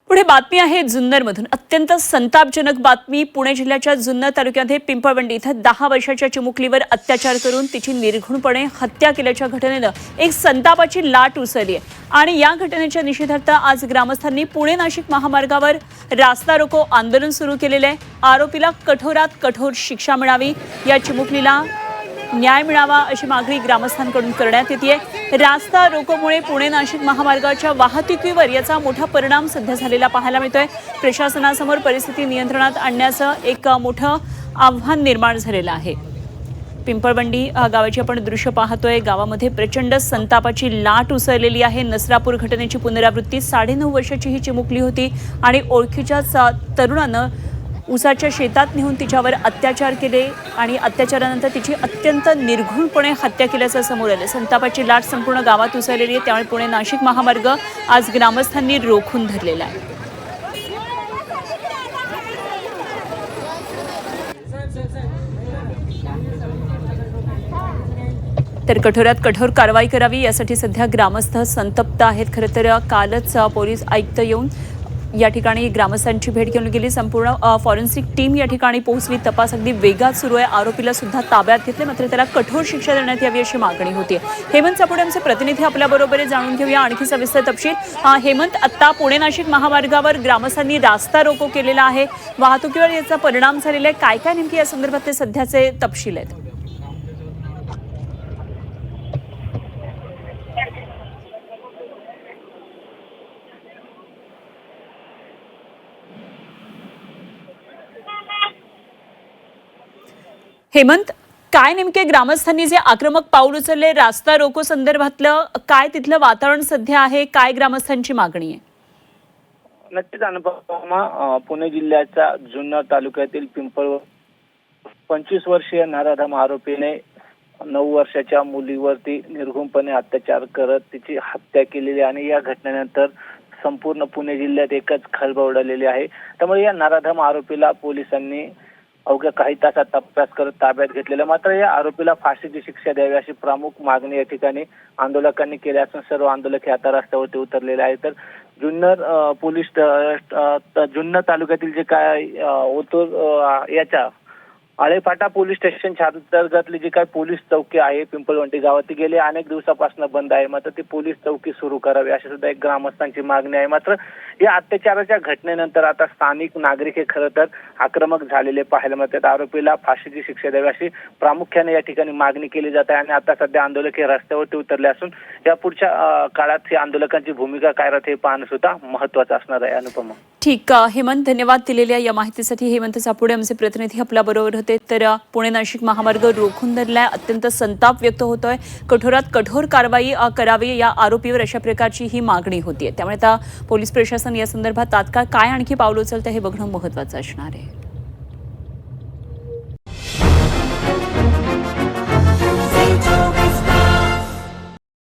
पुढे बातमी आहे जुन्नरमधून। अत्यंत संतापजनक बातमी। पुणे जिल्ह्याच्या जुन्नर तालुक्यामध्ये पिंपळवंडी इथं 10 वर्षाच्या चिमुकलीवर अत्याचार करून तिची निर्घृणपणे हत्या केल्याच्या घटनेनं एक संतापाची लाट उसळली आहे। आणि या घटनेच्या निषेधार्थ आज ग्रामस्थांनी पुणे नाशिक महामार्गावर रास्ता रोको आंदोलन सुरू केलेले आहे। आरोपीला कठोरात कठोर शिक्षा मिळावी, या चिमुकलीला न्याय मिळावा अशी मागणी ग्रामस्थांकडून करण्यात येते। रास्ता रोकोमुळे पुणे नाशिक महामार्गाच्या वाहतुकीवर याचा मोठा परिणाम सध्या झालेला पाहायला मिळतोय। प्रशासनासमोर परिस्थिती नियंत्रणात आणण्याचं एक मोठं आव्हान निर्माण झालेलं आहे। पिंपळवंडी गावाची आपण दृश्य पाहतोय। गावामध्ये प्रचंड संतापाची लाट उसळलेली आहे। नसरापूर घटनेची पुनरावृत्ती। 9.5 वर्षाची ही चिमुकली होती आणि ओळखीच्या तरुणानं उसाच्या शेतात नेऊन तिच्यावर अत्याचार केले आणि अत्याचारानंतर तिची अत्यंत निर्घृणपणे हत्या केल्याचं समोर आलं। संतापाची लाट संपूर्ण गावात उसळलेली आहे। त्यामुळे पुणे नाशिक महामार्ग आज ग्रामस्थांनी रोखून धरलेला आहे। तर कठोरात कठोर कारवाई करावी यासाठी सध्या ग्रामस्थ संतप्त आहेत। खरं तर कालच पोलीस आयुक्त येऊन या ठिकाणी ग्रामस्थांची भेट घेऊन गेली। संपूर्ण फॉरेन्सिक टीम या ठिकाणी पोहोचली। तपास अगदी वेगात सुरू आहे। आरोपीला सुद्धा ताब्यात घेतले, मात्र त्याला कठोर शिक्षा देण्यात यावी अशी मागणी होती। हेमंत सापुडे आमचे प्रतिनिधी आपल्याबरोबर जाणून घेऊया आणखी सविस्तर तपशील। हेमंत, आता पुणे नाशिक महामार्गावर ग्रामस्थांनी रास्ता रोको केलेला आहे, वाहतुकीवर याचा परिणाम झालेला आहे। काय काय नेमके या संदर्भातले सध्याचे तपशील आहेत? हेमंत, काय नेमके ग्रामस्थांनी जे आक्रमक पाऊल उचलले रास्ता रोको संदर्भातलं, काय तिथलं वातावरण सध्या आहे, काय ग्रामस्थांची मागणी आहे? नक्कीच अनुपमा, पुणे जिल्ह्याच्या जुन्नर तालुक्यातील पिंपळ 25 वर्षीय नराधम आरोपीने 9 वर्षाच्या मुलीवरती निर्घृणपणे अत्याचार करत तिची हत्या केलेली आणि या घटनेनंतर संपूर्ण पुणे जिल्ह्यात एकच खळबळ उडालेली आहे। त्यामुळे या नराधम आरोपीला पोलिसांनी अवघ्या काही तासात तपास करत ताब्यात घेतलेला। मात्र या आरोपीला फाशीची शिक्षा द्यावी अशी प्रमुख मागणी या ठिकाणी आंदोलकांनी केली असून सर्व आंदोलक हे आता रस्त्यावरती उतरलेले आहेत। तर जुन्नर पोलीस जुन्नर तालुक्यातील जे काय ओतूर याच्या आळेफाटा पोलीस स्टेशनच्या अंतर्गतली जी काय पोलीस चौकी आहे पिंपळवंडी गावात, ती गेली अनेक दिवसापासून बंद आहे। मात्र ती पोलीस चौकी सुरू करावी अशी सुद्धा एक ग्रामस्थांची मागणी आहे। मात्र या अत्याचाराच्या घटनेनंतर आता स्थानिक नागरिक हे खरं तर आक्रमक झालेले पाहायला मिळतात। आरोपीला फाशीची शिक्षा द्यावी अशी प्रामुख्याने या ठिकाणी मागणी केली जात आहे आणि आता सध्या आंदोलक हे रस्त्यावरती उतरले असून या पुढच्या काळात ही आंदोलकांची भूमिका काय राहते हे पाहणं सुद्धा महत्त्वाचं असणार आहे। अनुपमा, ठीक, हेमंत, धन्यवाद दिलेल्या या माहितीसाठी। हेमंत सापुडे आमचे प्रतिनिधी आपल्याबरोबर होते। तर पुणे नाशिक महामार्ग रोखून धरलाय, अत्यंत संताप व्यक्त होतोय, कठोरात कठोर कारवाई करावी या आरोपीवर अशा प्रकारची ही मागणी होतीये। त्यामुळे आता पोलीस प्रशासन या संदर्भात तात्काळ काय आणखी पावलं उचलतं हे बघणं महत्त्वाचं असणार आहे।